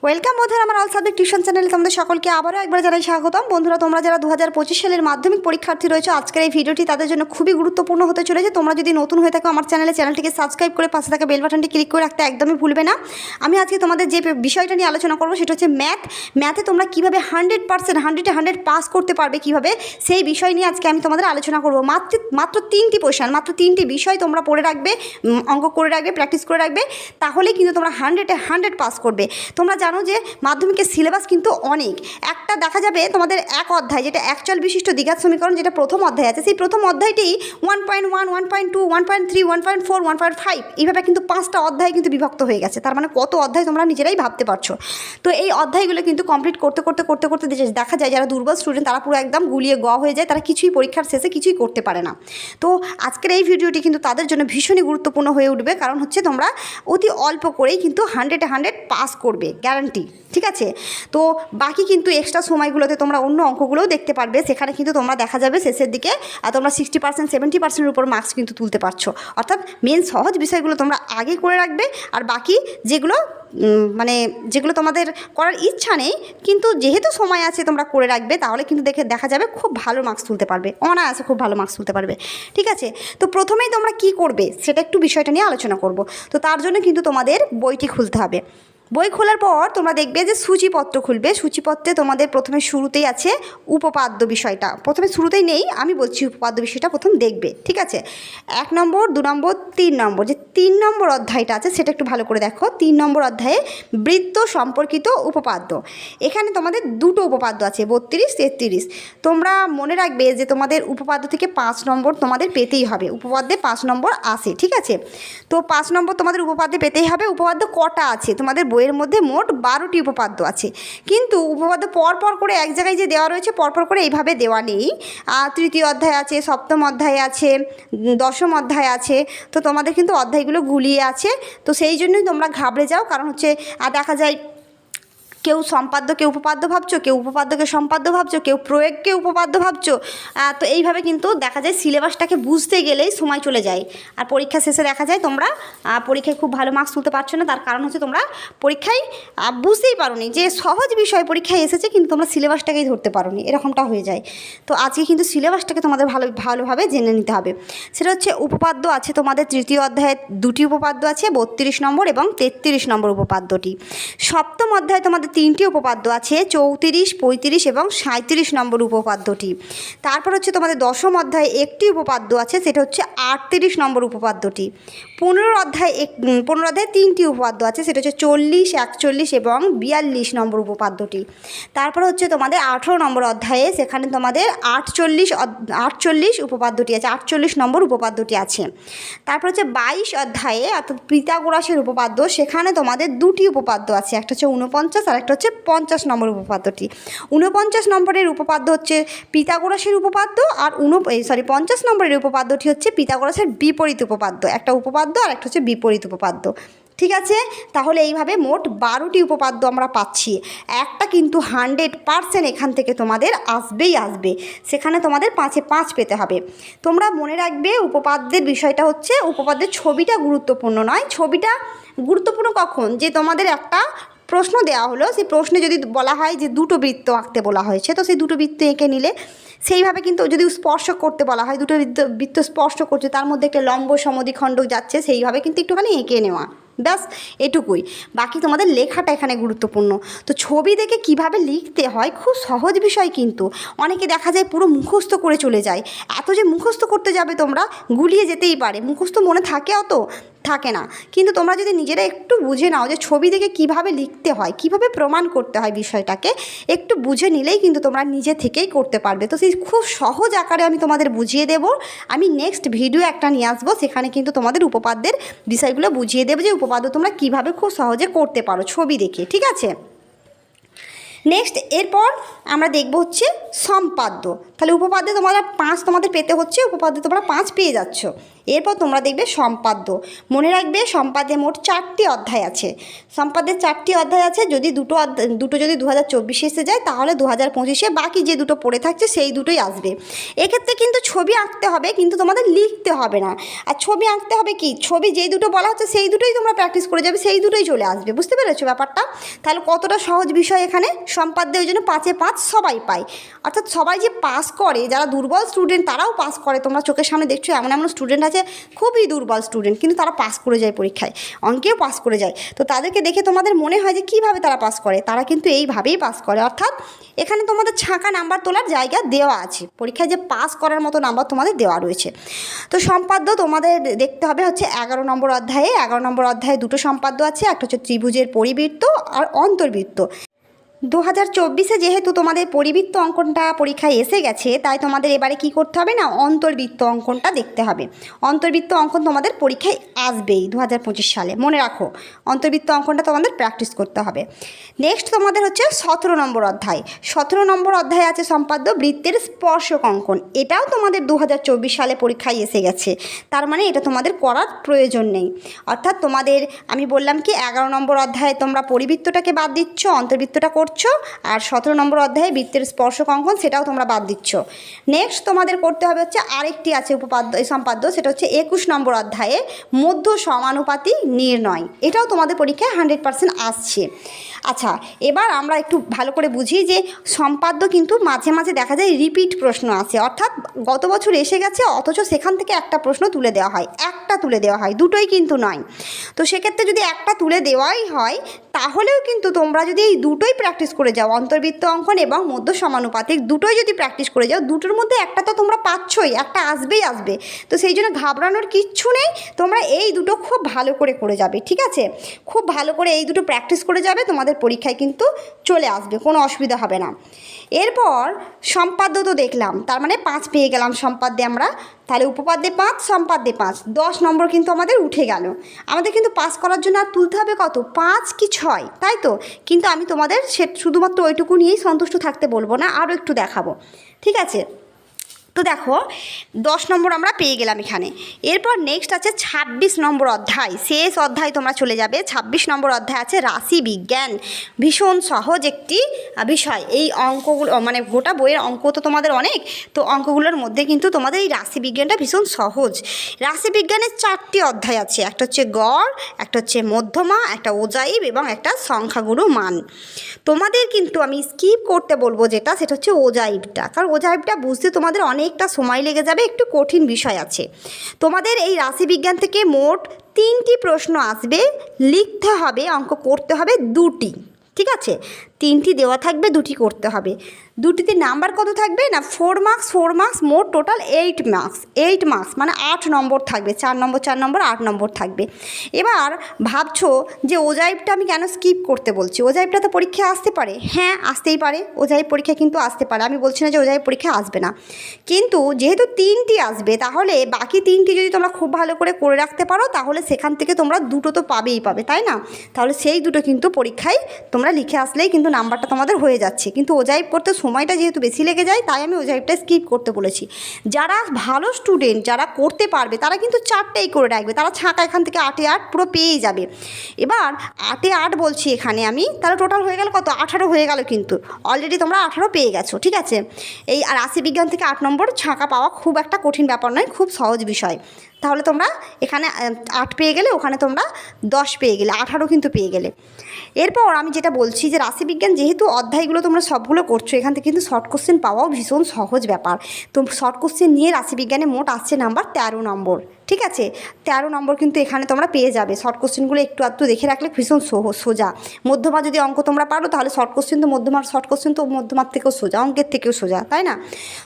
Welcome বন্ধুরা, আমার all subject tuition চ্যানেলে তোমাদের সকলকে আবারও একবার জানাই স্বাগতম। বন্ধুরা, তোমরা যারা 2025 সালের মাধ্যমিক পরীক্ষার্থী রয়েছে, আজকের এই ভিডিওটি তাদের জন্য খুবই গুরুত্বপূর্ণ হতে চলেছে। তোমরা যদি নতুন হয়ে থাকো আমার চ্যানেলটিকে সাবস্ক্রাইব করে পাশে থাকা বেল বাটনটি ক্লিক করে রাখতে একদমই ভুলবে না। আমি আজকে তোমাদের যে বিষয়টা নিয়ে আলোচনা করবো সেটা হচ্ছে ম্যাথে তোমরা কীভাবে 100% 100 পাস করতে পারবে কীভাবে, সেই বিষয় নিয়ে আজকে আমি তোমাদের আলোচনা করবো। মাত্র 3টি পোর্শন, মাত্র 3টি বিষয় তোমরা পড়ে রাখবে, অঙ্ক করে রাখবে, প্র্যাকটিস করে রাখবে, তাহলেই কিন্তু তোমরা 100 পাস করবে। তোমরা জানো যে মাধ্যমিকের সিলেবাস কিন্তু অনেক। একটা দেখা যাবে তোমাদের এক অধ্যায়, যেটা অ্যাকচুয়াল বিশিষ্ট দ্বিঘাত সমীকরণ, যেটা প্রথম অধ্যায় আছে, সেই প্রথম অধ্যায়টি 1.1, 1.2, 1.3, 1.4, 1.5 এইভাবে কিন্তু 5টা অধ্যায় কিন্তু বিভক্ত হয়ে গেছে। তার মানে কত অধ্যায় তোমরা নিজেরাই ভাবতে পারছো। তো এই অধ্যায়গুলো কিন্তু কমপ্লিট করতে দেখা যায় যারা দুর্বল স্টুডেন্ট তারা পুরো একদম গুলিয়ে হয়ে যায়, তারা কিছুই পরীক্ষার শেষে কিছুই করতে পারে না। তো আজকের এই ভিডিওটি কিন্তু তাদের জন্য ভীষণই গুরুত্বপূর্ণ হয়ে উঠবে, কারণ হচ্ছে তোমরা অতি অল্প করেই কিন্তু 100 পাস করবে, গ্যারান্টি। ঠিক আছে, তো বাকি কিন্তু এক্সট্রা সময়গুলোতে তোমরা অন্য অঙ্কগুলোও দেখতে পারবে, সেখানে কিন্তু তোমরা দেখা যাবে শেষের দিকে তোমরা 60%, 70%-এর উপর মার্কস কিন্তু তুলতে পারছো। অর্থাৎ মেন সহজ বিষয়গুলো তোমরা আগে করে রাখবে, আর বাকি যেগুলো তোমাদের করার ইচ্ছা নেই, কিন্তু যেহেতু সময় আছে তোমরা করে রাখবে, তাহলে কিন্তু দেখা যাবে খুব ভালো মার্কস তুলতে পারবে, অনায়াসে খুব ভালো মার্কস তুলতে পারবে। ঠিক আছে, তো প্রথমেই তোমরা কি করবে সেটা একটু বিষয়টা নিয়ে আলোচনা করব। তো তার জন্য কিন্তু তোমাদের বইটি খুলতে হবে। বই খোলার পর তোমরা দেখবে যে সূচিপত্র খুলবে। সূচিপত্রে তোমাদের প্রথমে শুরুতেই আছে উপপাদ্য বিষয়টা, প্রথমে শুরুতেই নেই, আমি বলছি উপপাদ্য বিষয়টা প্রথম দেখবে। ঠিক আছে, 1 নম্বর, 2 নম্বর, 3 নম্বর, যে 3 নম্বর অধ্যায়টা আছে সেটা একটু ভালো করে দেখো। 3 নম্বর অধ্যায়ে বৃত্ত সম্পর্কিত উপপাদ্য। এখানে তোমাদের দুটো উপপাদ্য আছে, 32, 33। তোমরা মনে রাখবে যে তোমাদের উপপাদ্য থেকে 5 নম্বর তোমাদের পেতেই হবে, উপপাদ্যে 5 নম্বর আসে। ঠিক আছে, তো 5 নম্বর তোমাদের উপপাদ্যে পেতেই হবে। উপপাদ্য কটা আছে তোমাদের বইয়ের মধ্যে? মোট 12টি উপপাদ্য আছে, কিন্তু উপপাদ্য পরপর করে এক জায়গায় যে দেওয়া রয়েছে পরপর করে এইভাবে দেওয়া নেই। তৃতীয় অধ্যায় আছে, সপ্তম অধ্যায় আছে, দশম অধ্যায় আছে। তো তোমাদের কিন্তু অধ্যায়গুলো গুলিয়ে আছে, তো সেই জন্যই তোমরা ঘাবড়ে যাও। কারণ হচ্ছে দেখা যায় কেউ সম্পাদ্যকে উপপাদ্য ভাবছো, কেউ উপপাদ্যকে সম্পাদ্য ভাবছো, কেউ প্রয়োগকে উপপাদ্য ভাবছো। তো এইভাবে কিন্তু দেখা যায় সিলেবাসটাকে বুঝতে গেলেই সময় চলে যায়, আর পরীক্ষা শেষে দেখা যায় তোমরা পরীক্ষায় খুব ভালো মার্কস তুলতে পারছো না। তার কারণ হচ্ছে তোমরা পরীক্ষায় বুঝতেই পারোনি যে সহজ বিষয় পরীক্ষায় এসেছে, কিন্তু তোমরা সিলেবাসটাকেই ধরতে পারোনি, এরকমটা হয়ে যায়। তো আজকে কিন্তু সিলেবাসটাকে তোমাদের ভালোভাবে জেনে নিতে হবে। সেটা হচ্ছে উপপাদ্য আছে তোমাদের তৃতীয় অধ্যায়ে 2টি উপপাদ্য আছে, 32 নম্বর এবং 33 নম্বর উপপাদ্যটি। সপ্তম অধ্যায়ে তোমাদের 3টি উপপাদ্য আছে, 34, 35 এবং 37 নম্বর উপপাদ্যটি। তারপর হচ্ছে তোমাদের দশম অধ্যায়ে 1টি উপপাদ্য আছে, সেটা হচ্ছে 38 নম্বর উপপাদ্যটি। 15 অধ্যায়ে 3টি উপপাদ্য আছে, সেটা হচ্ছে 40, 41 এবং 42 নম্বর উপপাদ্যটি। তারপর হচ্ছে তোমাদের 18 নম্বর অধ্যায়ে, সেখানে তোমাদের 48 উপপাদ্যটি আছে, 48 নম্বর উপপাদ্যটি আছে। তারপর হচ্ছে 22 অধ্যায়ে অর্থাৎ পিথাগোরাসের উপপাদ্য, সেখানে তোমাদের 2টি উপপাদ্য আছে, একটা হচ্ছে 49 আর একটা হচ্ছে 50 নম্বর উপপাদ্যটি। 49 নম্বরের উপপাদ্য হচ্ছে পিথাগোরাসের উপপাদ্য, আর 50 নম্বরের উপপাদ্যটি হচ্ছে পিথাগোরাসের বিপরীত উপপাদ্য। একটা উপপাদ্য আর একটা হচ্ছে বিপরীত উপপাদ্য। ঠিক আছে, তাহলে এইভাবে মোট 12টি উপপাদ্য আমরা পাচ্ছি। একটা কিন্তু 100% এখান থেকে তোমাদের আসবে, সেখানে তোমাদের 5-এ 5 পেতে হবে। তোমরা মনে রাখবে উপপাদ্যের বিষয়টা হচ্ছে, উপপাদ্যের ছবিটা গুরুত্বপূর্ণ নয়। ছবিটা গুরুত্বপূর্ণ কখন? যে তোমাদের একটা প্রশ্ন দেওয়া হলো, সেই প্রশ্নে যদি বলা হয় যে 2টো বৃত্ত আঁকতে বলা হয়েছে, তো সেই 2টো বৃত্ত এঁকে নিলে, সেইভাবে কিন্তু যদি স্পর্শ করতে বলা হয়, 2টো বৃত্ত স্পর্শ করছে, তার মধ্যে একটা লম্ব সমদ্বিখণ্ড যাচ্ছে, সেইভাবে কিন্তু একটুখানি এঁকে নেওয়া, ব্যাস এটুকুই। বাকি তোমাদের লেখাটা এখানে গুরুত্বপূর্ণ। তো ছবি দেখে কিভাবে লিখতে হয় খুব সহজ বিষয়, কিন্তু অনেকে দেখা যায় পুরো মুখস্থ করে চলে যায়। এত যে মুখস্থ করতে যাবে তোমরা, গুলিয়ে যেতেই পারে, মুখস্থ মনে থাকে অত থাকে না। কিন্তু তোমরা যদি নিজেরা একটু বুঝে নাও যে ছবি দেখে কিভাবে লিখতে হয়, কিভাবে প্রমাণ করতে হয়, বিষয়টাকে একটু বুঝে নিলেই কিন্তু তোমরা নিজে থেকেই করতে পারবে। তো সেই খুব সহজ আকারে আমি তোমাদের বুঝিয়ে দেব। আমি নেক্সট ভিডিও একটা নিয়ে আসবো, সেখানে কিন্তু তোমাদের উপপাদ্যের বিষয়গুলো বুঝিয়ে দেবো, যে উপপাদ্য তোমরা কিভাবে খুব সহজে করতে পারো ছবি দেখে। ঠিক আছে, নেক্সট এরপর আমরা দেখব হচ্ছে সম্পাদ্য। তাহলে উপপাদ্যে তোমরা 5 তোমাদের পেতে হচ্ছে, উপপাদ্যে তোমরা 5 পেয়ে যাচ্ছ। এরপর তোমরা দেখবে সম্পাদ্য। মনে রাখবে সম্পাদ্যে মোট 4টি অধ্যায় আছে। সম্পাদ্যের 4টি অধ্যায় আছে। যদি দুটো যদি 2024 এসে যায় তাহলে 2025-এ বাকি যে দুটো পড়ে থাকছে সেই দুটোই আসবে। এক্ষেত্রে কিন্তু ছবি আঁকতে হবে, কিন্তু তোমাদের লিখতে হবে না। আর ছবি আঁকতে হবে কি, ছবি যেই দুটো বলা হচ্ছে সেই দুটোই তোমরা প্র্যাকটিস করে যাবে, সেই দুটোই চলে আসবে। বুঝতে পেরেছো ব্যাপারটা? তাহলে কতটা সহজ বিষয় এখানে সম্পাদ্যে, ওই জন্য 5-এ 5 সবাই পায়। অর্থাৎ সবাই যে পাস করে, যারা দুর্বল স্টুডেন্ট তারাও পাস করে। তোমরা চোখের সামনে দেখছো এমন এমন স্টুডেন্ট আছে খুবই দুর্বল স্টুডেন্ট, কিন্তু তারা পাস করে যায় পরীক্ষায়, অঙ্কেও পাস করে যায়। তো তাদেরকে দেখে তোমাদের মনে হয় যে কীভাবে তারা পাস করে, তারা কিন্তু এইভাবেই পাস করে। অর্থাৎ এখানে তোমাদের ছাঁকা নাম্বার তোলার জায়গা দেওয়া আছে, পরীক্ষায় যে পাস করার মতো নাম্বার তোমাদের দেওয়া রয়েছে। তো সম্পাদ্য তোমাদের দেখতে হবে হচ্ছে 11 নম্বর অধ্যায়ে। 11 নম্বর অধ্যায়ে দুটো সম্পাদ্য আছে, একটা হচ্ছে ত্রিভুজের পরিবৃত্ত আর অন্তর্বৃত্ত। 2024-এ যেহেতু তোমাদের পরিবৃত্ত অঙ্কনটা পরীক্ষায় এসে গেছে, তাই তোমাদের এবারে কি করতে হবে না, অন্তর্বৃত্ত অঙ্কনটা দেখতে হবে। অন্তর্বৃত্ত অঙ্কন তোমাদের পরীক্ষায় আসবেই 2025 সালে, মনে রাখো। অন্তর্বৃত্ত অঙ্কনটা তোমাদের প্র্যাকটিস করতে হবে। নেক্সট তোমাদের হচ্ছে 17 নম্বর অধ্যায়। 17 নম্বর অধ্যায়ে আছে সম্পাদ্য বৃত্তের স্পর্শক অঙ্কন। এটাও তোমাদের 2024 সালে পরীক্ষায় এসে গেছে, তার মানে এটা তোমাদের করার প্রয়োজন নেই। অর্থাৎ তোমাদের আমি বললাম কি 11 নম্বর অধ্যায়ে তোমরা পরিবৃত্তটাকে বাদ দিচ্ছ, অন্তর্বৃত্তটা করছো, আর 17 নম্বর অধ্যায়ে বৃত্তের স্পর্শক অঙ্কন সেটাও তোমরা বাদ দিচ্ছ। নেক্সট তোমাদের করতে হবে হচ্ছে আরেকটি আছে উপপাদ্য সম্পাদ্য, সেটা হচ্ছে 21 নম্বর অধ্যায়ে মধ্য সমানুপাতি নির্ণয়। এটাও তোমাদের পরীক্ষায় 100% আসছে। আচ্ছা, এবার আমরা একটু ভালো করে বুঝি যে সম্পাদ্য কিন্তু মাঝে মাঝে দেখা যায় রিপিট প্রশ্ন আসে, অর্থাৎ গত বছর এসে গেছে অথচ সেখান থেকে একটা প্রশ্ন তুলে দেওয়া হয়, একটা তুলে দেওয়া হয়, দুটোই কিন্তু নয়। তো সেক্ষেত্রে যদি একটা তুলে দেওয়াই হয় তাহলেও কিন্তু তোমরা যদি এই দুটোই প্র্যাকটিস করে যাও, অন্তর্বৃত্ত অঙ্কন এবং মধ্য সমানুপাতিক দুটোই যদি প্র্যাকটিস করে যাও, দুটোর মধ্যে একটা তো তোমরা পাচ্ছই, একটা আসবেই আসবে। তো সেই জন্য ঘাবড়ানোর কিচ্ছু নেই, তোমরা এই দুটো খুব ভালো করে যাবে, ঠিক আছে? খুব ভালো করে এই দুটো প্র্যাকটিস করে যাবে, তোমাদের পরীক্ষায় কিন্তু চলে আসবে, কোনো অসুবিধা হবে না। এরপর সম্পাদ্য তো দেখলাম, তার মানে 5 পেয়ে গেলাম সম্পাদ্যে আমরা। তাহলে উপপাদ্যে 5, সম্পাদ্যে 5, 10 নম্বর কিন্তু আমাদের উঠে গেল। আমাদের কিন্তু পাস করার জন্য আর তুলতে হবে কত, 5 কি 6, তাই তো? কিন্তু আমি তোমাদের শুধুমাত্র ওইটুকু নিয়েই সন্তুষ্ট থাকতে বলবো না, আরও একটু দেখাবো, ঠিক আছে? তো দেখো 10 নম্বর আমরা পেয়ে গেলাম এখানে। এরপর নেক্সট আছে 26 নম্বর অধ্যায়, শেষ অধ্যায় তোমরা চলে যাবে। 26 নম্বর অধ্যায় আছে রাশি বিজ্ঞান, ভীষণ সহজ একটি বিষয়। এই অঙ্কগুলো মানে গোটা বইয়ের অঙ্ক তো তোমাদের অনেক, তো অঙ্কগুলোর মধ্যে কিন্তু তোমাদের এই রাশি বিজ্ঞানটা ভীষণ সহজ। রাশি বিজ্ঞানের 4টি অধ্যায় আছে, একটা হচ্ছে গড়, একটা হচ্ছে মধ্যমা, একটা ওজাইব এবং একটা সংখ্যাগুরু মান। তোমাদের কিন্তু আমি স্কিপ করতে বলবো যেটা, সেটা হচ্ছে ওজাইবটা, কারণ ওজাইবটা বুঝতে তোমাদের অনেকটা সময় লেগে যাবে, একটু কঠিন বিষয় আছে। তোমাদের এই রাশিবিজ্ঞান থেকে মোট 3টি প্রশ্ন আসবে, লিখতে হবে, অঙ্ক করতে হবে 2টি, ঠিক আছে? 3টি দেওয়া থাকবে, 2টি করতে হবে। 2টিতে নাম্বার কত থাকবে না, 4 মার্কস, মোট টোটাল 8 মার্কস, মানে 8 নম্বর থাকবে, 4 নম্বর 4 নম্বর 8 নম্বর থাকবে। এবার ভাবছো যে ওজাইবটা আমি কেন স্কিপ করতে বলছি, ওজাইবটা তো পরীক্ষায় আসতে পারে। হ্যাঁ, আসতেই পারে, ওজাইব পরীক্ষা কিন্তু আসতে পারে, আমি বলছি না যে ওজাইব পরীক্ষা আসবে না, কিন্তু যেহেতু 3টি আসবে তাহলে বাকি 3টি যদি তোমরা খুব ভালো করে রাখতে পারো তাহলে সেখান থেকে তোমরা 2টো তো পাবেই, তাই না? তাহলে সেই 2টো কিন্তু পরীক্ষায় তোমরা লিখে আসলেই কিন্তু নাম্বারটা তোমাদের হয়ে যাচ্ছে। কিন্তু ওজাইব করতে সময়টা যেহেতু বেশি লেগে যায়, তাই আমি ওজাইবটা স্কিপ করতে বলেছি। যারা ভালো স্টুডেন্ট, যারা করতে পারবে, তারা কিন্তু 4টেই করে রাখবে, তারা ছাঁকা এখান থেকে 8-এ 8 পুরো পেয়েই যাবে। এবার 8-এ 8 বলছি এখানে আমি, তাহলে টোটাল হয়ে গেল কত, 18 হয়ে গেল। কিন্তু অলরেডি তোমরা 18 পেয়ে গেছো, ঠিক আছে? এই রাশি বিজ্ঞান থেকে 8 নম্বর ছাঁকা পাওয়া খুব একটা কঠিন ব্যাপার নয়, খুব সহজ বিষয়। তাহলে তোমরা এখানে 8 পেয়ে গেলে, ওখানে তোমরা 10 পেয়ে গেলে, 18 কিন্তু পেয়ে গেলে। এরপর আমি যেটা বলছি যে রাশিবিজ্ঞান যেহেতু অধ্যায়গুলো তোমরা সবগুলো করছো, এখান থেকে কিন্তু শর্ট কোশ্চেন পাওয়াও ভীষণ সহজ ব্যাপার। তো শর্ট কোশ্চেন নিয়ে রাশিবিজ্ঞানে মোট আসছে নাম্বার 13 নম্বর, ঠিক আছে? 13 নম্বর কিন্তু এখানে তোমরা পেয়ে যাবে। শর্ট কোশ্চেনগুলো একটু আধটু দেখে রাখলে ভীষণ সোজা। মধ্যমা যদি অঙ্ক তোমরা পারো তাহলে শর্ট কোশ্চেন তো মধ্যমার থেকেও সোজা, অঙ্কের থেকেও সোজা, তাই না?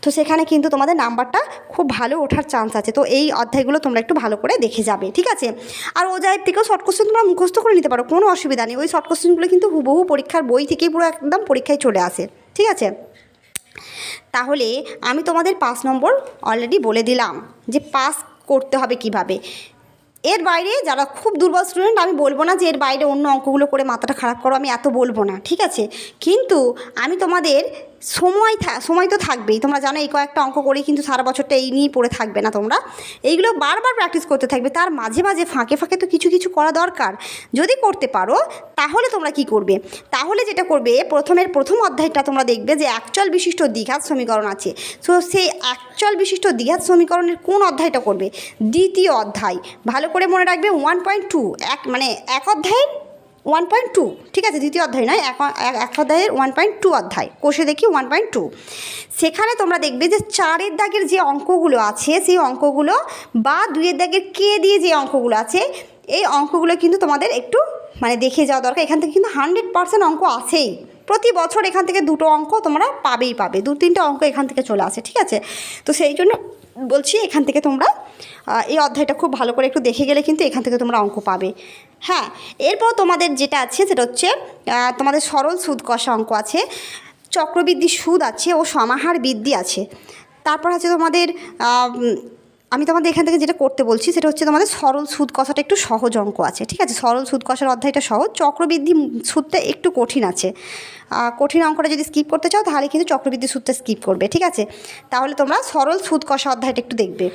তো সেখানে কিন্তু তোমাদের নাম্বারটা খুব ভালো ওঠার চান্স আছে। তো এই অধ্যায়গুলো তোমরা একটু ভালো করে দেখে যাবে, ঠিক আছে? আর ওজাইব থেকেও শর্ট কোশ্চেন তোমরা মুখস্থ করে নিতে পারো, কোনো অসুবিধা নেই। ওই শর্ট কোশ্চেনগুলো কিন্তু হুবহু পরীক্ষার বই থেকেই পুরো একদম পরীক্ষায় চলে আসে, ঠিক আছে? তাহলে আমি তোমাদের 5 নম্বর অলরেডি বলে দিলাম যে পাস করতে হবে কিভাবে। এর বাইরে যারা খুব দুর্বল স্টুডেন্ট, আমি বলবো না যে এর বাইরে অন্য অঙ্কগুলো করে মাথাটা খারাপ করো, আমি এত বলবো না, ঠিক আছে? কিন্তু আমি তোমাদের সময় তো থাকবেই, তোমরা জানো এই কয়েকটা অঙ্ক করেই কিন্তু সারা বছরটা এই নিয়েই পড়ে থাকবে না তোমরা, এইগুলো বারবার প্র্যাকটিস করতে থাকবে, তার মাঝে মাঝে ফাঁকে ফাঁকে তো কিছু কিছু করা দরকার। যদি করতে পারো তাহলে তোমরা কি করবে, তাহলে যেটা করবে প্রথম অধ্যায়টা তোমরা দেখবে যে একচল বিশিষ্ট দ্বিঘাত সমীকরণ আছে। সো সেই একচল বিশিষ্ট দ্বিঘাত সমীকরণের কোন অধ্যায়টা করবে, দ্বিতীয় অধ্যায়। ভালো করে মনে রাখবে 1.2 এক অধ্যায়ের 1.2, ঠিক আছে, দ্বিতীয় অধ্যায় নয়, এক অধ্যায়ের 1.2 অধ্যায়, কোষে দেখি 1.2। সেখানে তোমরা দেখবে যে 4-এর দাগের যে অঙ্কগুলো আছে সেই অঙ্কগুলো বা 2-এর দাগের কে দিয়ে যে অঙ্কগুলো আছে এই অঙ্কগুলো কিন্তু তোমাদের একটু দেখে যাওয়া দরকার। এখান থেকে কিন্তু 100% অঙ্ক আসেই, প্রতি বছর এখান থেকে 2টো অঙ্ক তোমরা পাবে, 2-3টে অঙ্ক এখান থেকে চলে আসে, ঠিক আছে। তো সেই জন্য বলছি এখান থেকে তোমরা এই অধ্যায়টা খুব ভালো করে একটু দেখে গেলে কিন্তু এখান থেকে তোমরা অঙ্ক পাবে। হ্যাঁ, এরপর তোমাদের যেটা আছে সেটা হচ্ছে তোমাদের সরল সুদ কষা অঙ্ক আছে, চক্রবৃদ্ধি সুদ আছে ও সমাহার বৃদ্ধি আছে। তারপর আছে তোমাদের আমি তোমাদের এখান থেকে যেটা করতে বলছি সেটা হচ্ছে তোমাদের সরল সুদ কষাটা একটু সহজ অঙ্ক আছে, ঠিক আছে। সরল সুদ কষার অধ্যায়টা সহজ, চক্রবৃদ্ধি সুদটা একটু কঠিন আছে। কঠিন অঙ্কটা যদি স্কিপ করতে চাও তাহলে কিন্তু চক্রবৃদ্ধি সুদটা স্কিপ করবে, ঠিক আছে। তাহলে তোমরা সরল সুদ কষা অধ্যায়টা একটু দেখবে।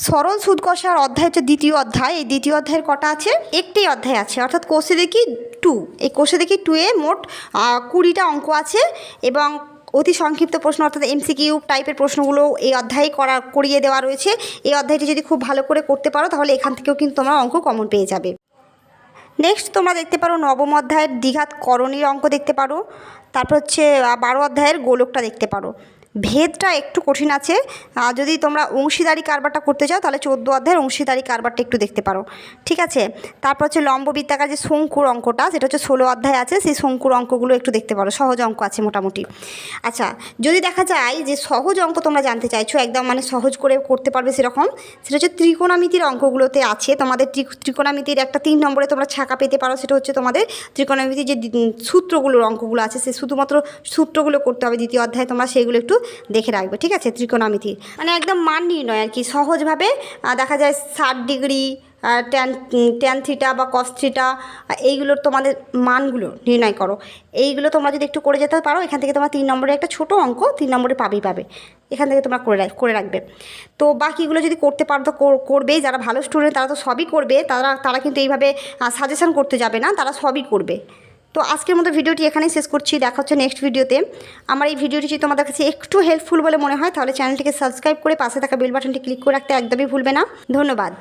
সরল সুদ কষার অধ্যায় হচ্ছে দ্বিতীয় অধ্যায়। এই দ্বিতীয় অধ্যায়ের কটা আছে, একটি অধ্যায় আছে, অর্থাৎ কোষে দেখি 2। এই কোষে দেখি 2-এ মোট 20টা অঙ্ক আছে এবং অতি সংক্ষিপ্ত প্রশ্ন অর্থাৎ MCQ টাইপের প্রশ্নগুলো এই অধ্যায়ে করিয়ে দেওয়া রয়েছে। এই অধ্যায়টি যদি খুব ভালো করে করতে পারো তাহলে এখান থেকেও কিন্তু তোমরা অঙ্ক কমন পেয়ে যাবে। নেক্সট তোমরা দেখতে পারো নবম অধ্যায়ের দ্বিঘাত করণীর অঙ্ক দেখতে পারো। তারপর হচ্ছে 12 অধ্যায়ের গোলকটা দেখতে পারো। ভেদটা একটু কঠিন আছে, যদি তোমরা অংশীদারি কারবারটা করতে চাও তাহলে 14 অধ্যায়ের অংশীদারি কারবারটা একটু দেখতে পারো, ঠিক আছে। তারপর হচ্ছে লম্ব বৃত্তাকার যে শঙ্কুর অঙ্কটা সেটা হচ্ছে 16 অধ্যায় আছে, সেই শঙ্কুর অঙ্কগুলো একটু দেখতে পারো, সহজ অঙ্ক আছে মোটামুটি। আচ্ছা, যদি দেখা যায় যে সহজ অঙ্ক তোমরা জানতে চাইছো একদম সহজ করে করতে পারবে সেরকম, সেটা হচ্ছে ত্রিকোণমিতির অঙ্কগুলোতে আছে তোমাদের। ত্রিকোণমিতির একটা 3 নম্বরে তোমরা ছাকা পেতে পারো, সেটা হচ্ছে তোমাদের ত্রিকোণমিতির যে সূত্রগুলোর অঙ্কগুলো আছে সেই শুধুমাত্র সূত্রগুলো করতে হবে দ্বিতীয় অধ্যায়ে, তোমরা সেইগুলো একটু দেখে রাখবে, ঠিক আছে। ত্রিকোণমিতি একদম মান নির্ণয় আর কি, সহজভাবে দেখা যায় 60 ডিগ্রি, ট্যান থিটা বা কস থিটা, এইগুলোর তোমাদের মানগুলো নির্ণয় করো। এইগুলো তোমরা যদি একটু করে যেতে পারো এখান থেকে তোমরা 3 নম্বরে একটা ছোটো অঙ্ক 3 নম্বরে পাবে, এখান থেকে তোমরা করে রাখবে। তো বাকিগুলো যদি করতে পারো তো করবেই, যারা ভালো স্টুডেন্ট তারা তো সবই করবে, তারা কিন্তু এইভাবে সাজেশন করতে যাবে না, তারা সবই করবে। তো আজকের মতো ভিডিওটি এখানেই শেষ করছি, দেখা হচ্ছে নেক্সট ভিডিওতে। আমার এই ভিডিওটি যদি তোমাদের কাছে একটু হেল্পফুল বলে মনে হয় তাহলে চ্যানেলটিকে সাবস্ক্রাইব করে পাশে থাকা বেল বাটনটি ক্লিক করে রাখতে একদমই ভুলবে না। ধন্যবাদ।